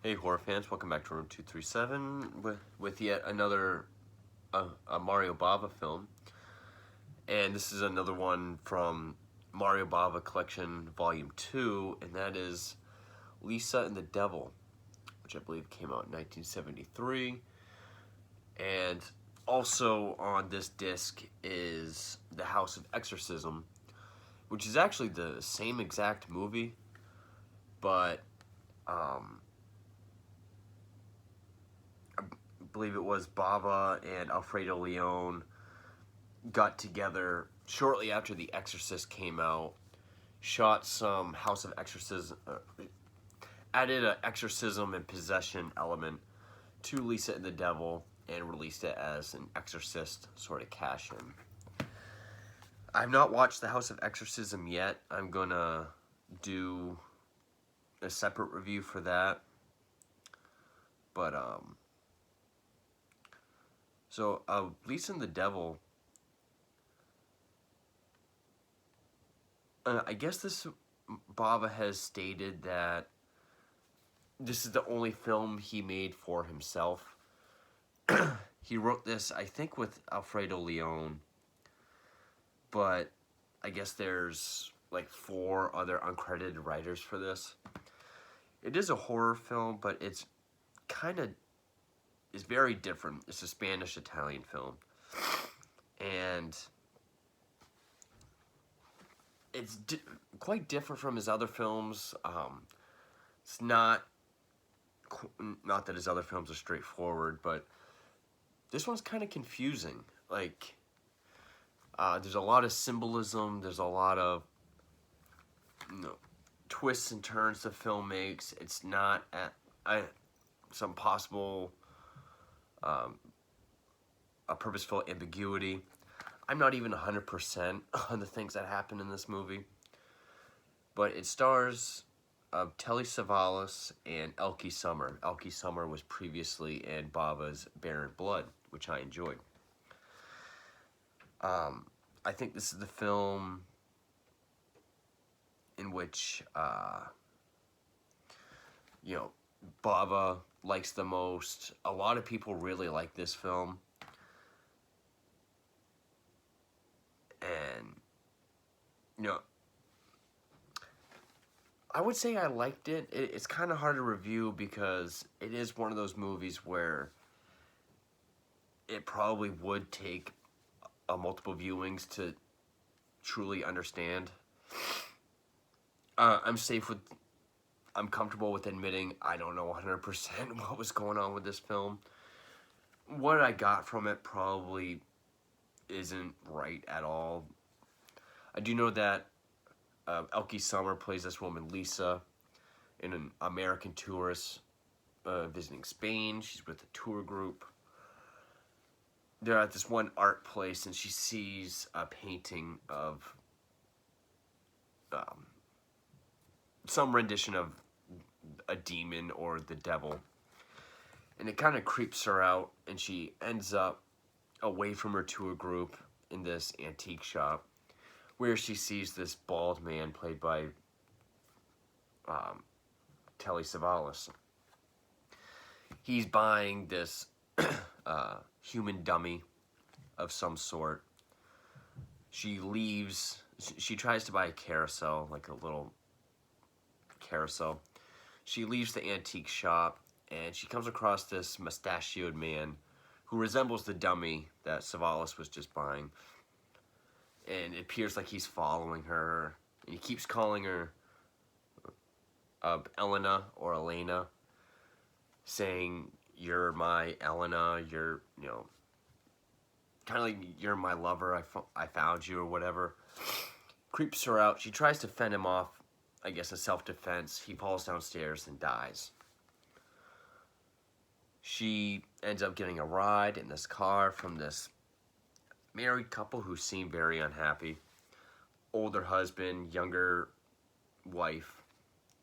Hey horror fans, welcome back to Room 237 with yet another a Mario Bava film. And this is another one from Mario Bava Collection Volume 2, and that is Lisa and the Devil, which I believe came out in 1973. And also on this disc is The House of Exorcism, which is actually the same exact movie, but I believe it was Bava and Alfredo Leone got together shortly after The Exorcist came out, shot some House of Exorcism, added an exorcism and possession element to Lisa and the Devil, and released it as an Exorcist sort of cash-in. I've not watched The House of Exorcism yet. I'm gonna do a separate review for that. But Lisa and the Devil. I guess this Bava has stated that this is the only film he made for himself. He wrote this, I think, with Alfredo Leone, but I guess there's like 4 other uncredited writers for this. It is a horror film, but it's very different. It's a Spanish-Italian film, and it's quite different from his other films. It's not that his other films are straightforward, but this one's kind of confusing. Like, there's a lot of symbolism. There's a lot of twists and turns the film makes. It's not at some possible a purposeful ambiguity. I'm not even 100% on the things that happen in this movie, but it stars Telly Savalas and Elke Summer. Elke Summer was previously in Bava's Baron Blood, which I enjoyed. I think this is the film in which, Bava likes the most. A lot of people really like this film. And, I would say I liked it. It's kind of hard to review because it is one of those movies where it probably would take multiple viewings to truly understand. I'm comfortable with admitting I don't know 100% what was going on with this film. What I got from it probably isn't right at all. I do know that Elke Summer plays this woman, Lisa, in an American tourist visiting Spain. She's with a tour group. They're at this one art place, and she sees a painting of some rendition of a demon or the devil. And it kind of creeps her out, and she ends up away from her tour group in this antique shop, where she sees this bald man played by Telly Savalas. He's buying this human dummy of some sort. She leaves. She tries to buy a carousel, like a little carousel. She leaves the antique shop, and she comes across this mustachioed man who resembles the dummy that Savalas was just buying. And it appears like he's following her, and he keeps calling her Elena or Elena, saying, "You're my Elena, you're, kind of like, you're my lover, I found you," or whatever. Creeps her out. She tries to fend him off, I guess in self-defense. He falls downstairs and dies. She ends up getting a ride in this car from this married couple who seem very unhappy. Older husband, younger wife,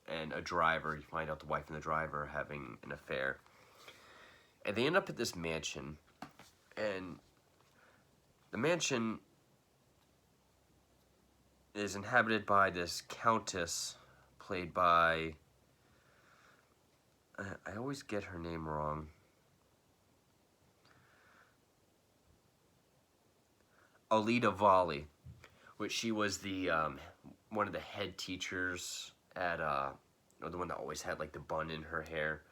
and a driver. You find out the wife and the driver are having an affair. And they end up at this mansion. And the mansion is inhabited by this countess played by, I I always get her name wrong. Alida Valli, which she was the one of the head teachers at or the one that always had like the bun in her hair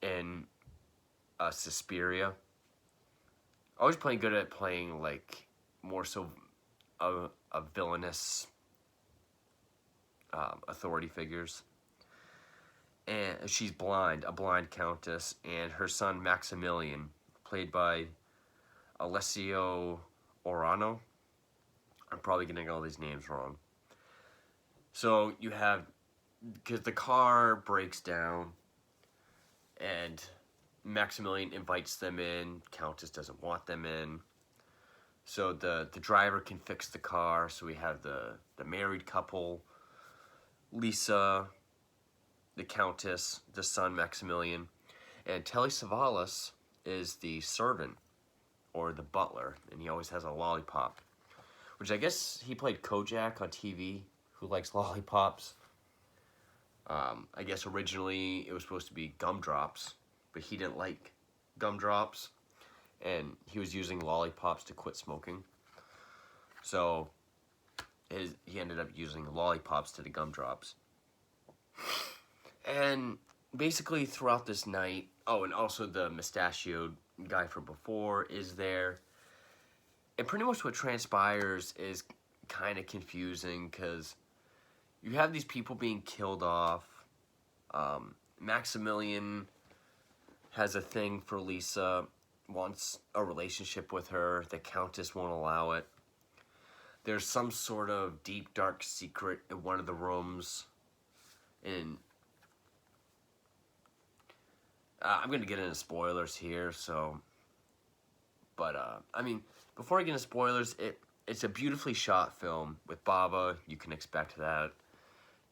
in Suspiria. Always playing good at playing like more so a villainous authority figures. And she's blind, a blind countess, and her son Maximilian, played by Alessio Orano. I'm probably getting all these names wrong. So you have, because the car breaks down, and Maximilian invites them in. Countess doesn't want them in. So the driver can fix the car. So we have the married couple, Lisa, the Countess, the son Maximilian, and Telly Savalas is the servant or the butler, and he always has a lollipop, which I guess he played Kojak on TV, who likes lollipops. I guess originally it was supposed to be gumdrops, but he didn't like gumdrops, and he was using lollipops to quit smoking. So he ended up using lollipops to the gumdrops. And basically throughout this night, oh, and also the mustachioed guy from before is there. And pretty much what transpires is kind of confusing because you have these people being killed off. Maximilian has a thing for Lisa, wants a relationship with her. The Countess won't allow it. There's some sort of deep, dark secret in one of the rooms. And I'm going to get into spoilers here, so... But, I mean, before I get into spoilers, it's a beautifully shot film with Bava. You can expect that.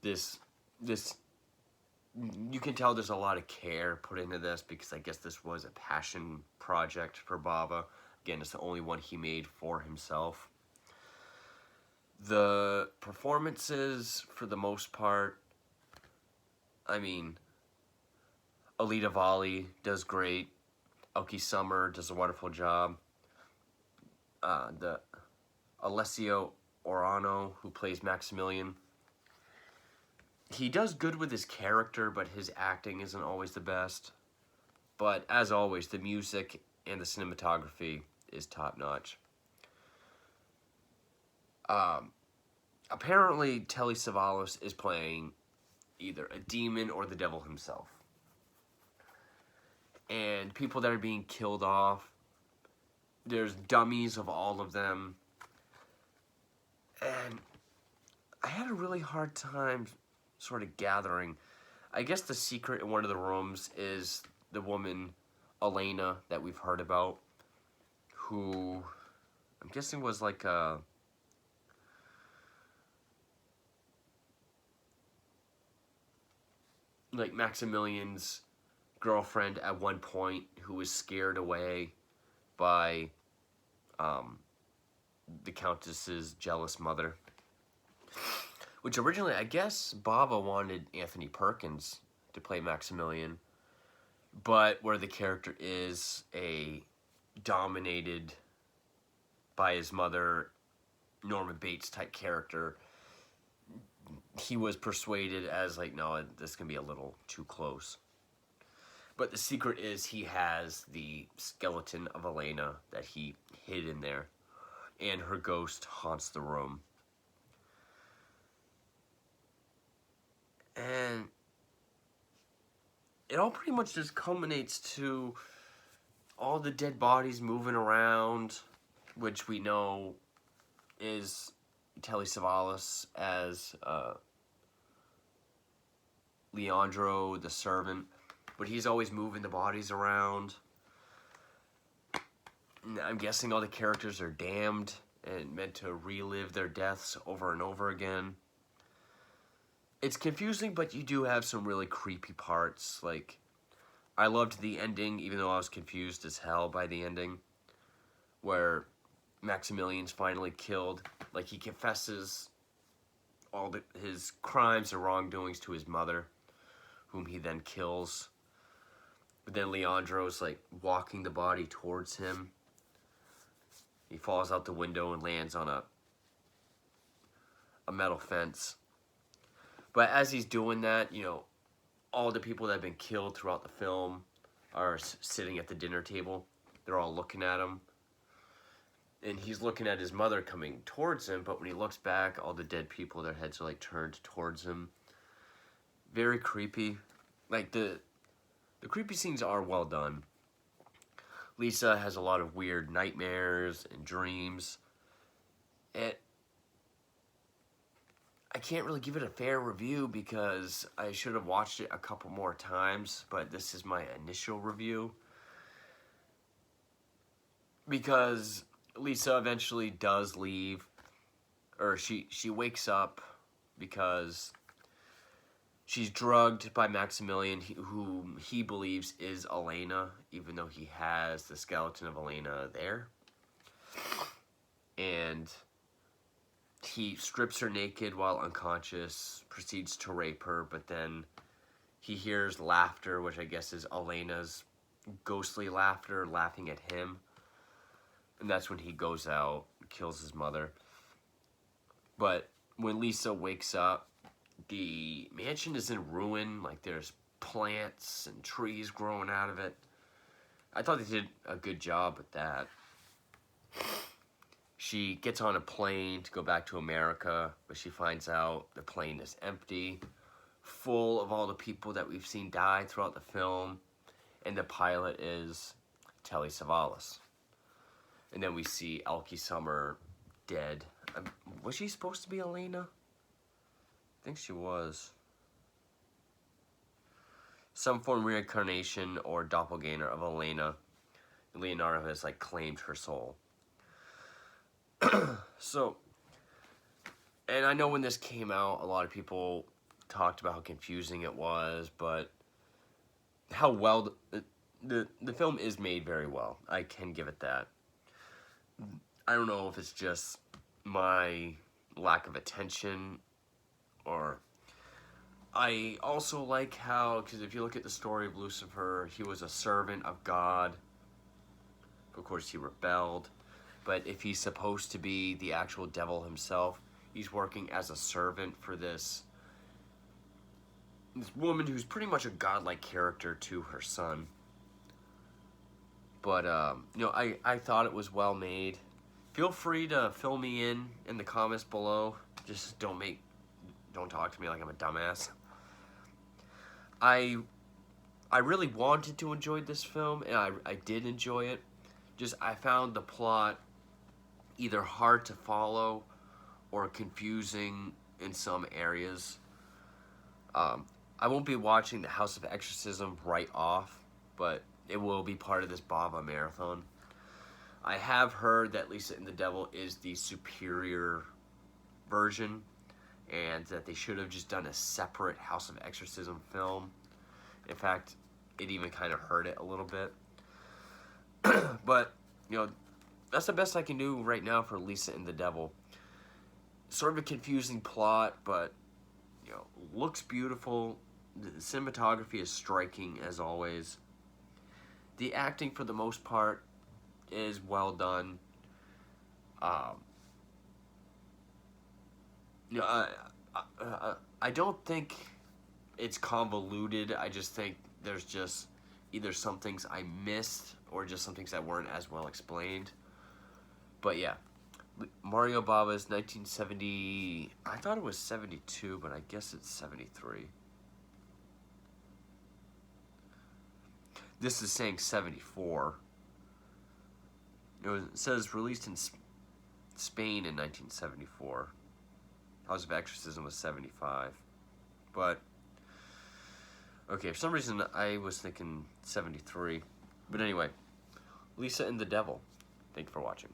This, you can tell there's a lot of care put into this because I guess this was a passion project for Bava. Again, it's the only one he made for himself. The performances, for the most part, I mean, Alida Valli does great. Elke Summer does a wonderful job. The Alessio Orano, who plays Maximilian, he does good with his character, but his acting isn't always the best. But as always, the music and the cinematography is top-notch. Apparently, Telly Savalas is playing either a demon or the devil himself. And people that are being killed off, there's dummies of all of them. And I had a really hard time sort of gathering. I guess the secret in one of the rooms is the woman, Elena, that we've heard about, who I'm guessing was like a... like Maximilian's girlfriend at one point, who was scared away by the Countess's jealous mother. Which originally, I guess, Bava wanted Anthony Perkins to play Maximilian, but where the character is dominated by his mother, Norma Bates type character, he was persuaded as like, no, this can be a little too close. But the secret is he has the skeleton of Elena that he hid in there, and her ghost haunts the room. And it all pretty much just culminates to all the dead bodies moving around, which we know is Telly Savalas as Leandro, the servant. But he's always moving the bodies around. I'm guessing all the characters are damned and meant to relive their deaths over and over again. It's confusing, but you do have some really creepy parts. Like, I loved the ending, even though I was confused as hell by the ending, where Maximilian's finally killed. Like, he confesses all his crimes and wrongdoings to his mother, whom he then kills. But then Leandro's like walking the body towards him. He falls out the window and lands on a metal fence. But as he's doing that, you know, all the people that have been killed throughout the film are sitting at the dinner table. They're all looking at him. And he's looking at his mother coming towards him, but when he looks back, all the dead people, their heads are like turned towards him. Very creepy. Like the creepy scenes are well done. Lisa has a lot of weird nightmares and dreams. I can't really give it a fair review because I should have watched it a couple more times, but this is my initial review. Because Lisa eventually does leave, or she wakes up because she's drugged by Maximilian, whom he believes is Elena, even though he has the skeleton of Elena there. And he strips her naked while unconscious, proceeds to rape her, but then he hears laughter, which I guess is Elena's ghostly laughter, laughing at him. And that's when he goes out, kills his mother. But when Lisa wakes up, the mansion is in ruin. Like, there's plants and trees growing out of it. I thought they did a good job with that. She gets on a plane to go back to America, but she finds out the plane is empty, full of all the people that we've seen die throughout the film, and the pilot is Telly Savalas. And then we see Elke Summer dead. Was she supposed to be Elena? I think she was. Some form of reincarnation or doppelganger of Elena. Leonardo has like claimed her soul. So, and I know when this came out, a lot of people talked about how confusing it was, but how well the film is made very well. I can give it that. I don't know if it's just my lack of attention, or I also like how, because if you look at the story of Lucifer, he was a servant of God. Of course, he rebelled. But if he's supposed to be the actual devil himself, he's working as a servant for this woman who's pretty much a godlike character to her son. But, you know, I thought it was well made. Feel free to fill me in the comments below. Just don't talk to me like I'm a dumbass. I really wanted to enjoy this film, and I did enjoy it. Just, I found the plot either hard to follow or confusing in some areas. I won't be watching The House of Exorcism right off, but it will be part of this Bava marathon. I have heard that Lisa and the Devil is the superior version, and that they should have just done a separate House of Exorcism film. In fact, it even kind of hurt it a little bit. But, you know, that's the best I can do right now for Lisa and the Devil. Sort of a confusing plot, but, you know, looks beautiful. The cinematography is striking, as always. The acting, for the most part, is well done. You know, I don't think it's convoluted. I just think there's just either some things I missed or just some things that weren't as well explained. But yeah, Mario Bava's 1970, I thought it was 72, but I guess it's 73. This is saying 74. It says released in Spain in 1974. House of Exorcism was 75. But, okay, for some reason I was thinking 73. But anyway, Lisa and the Devil. Thank you for watching.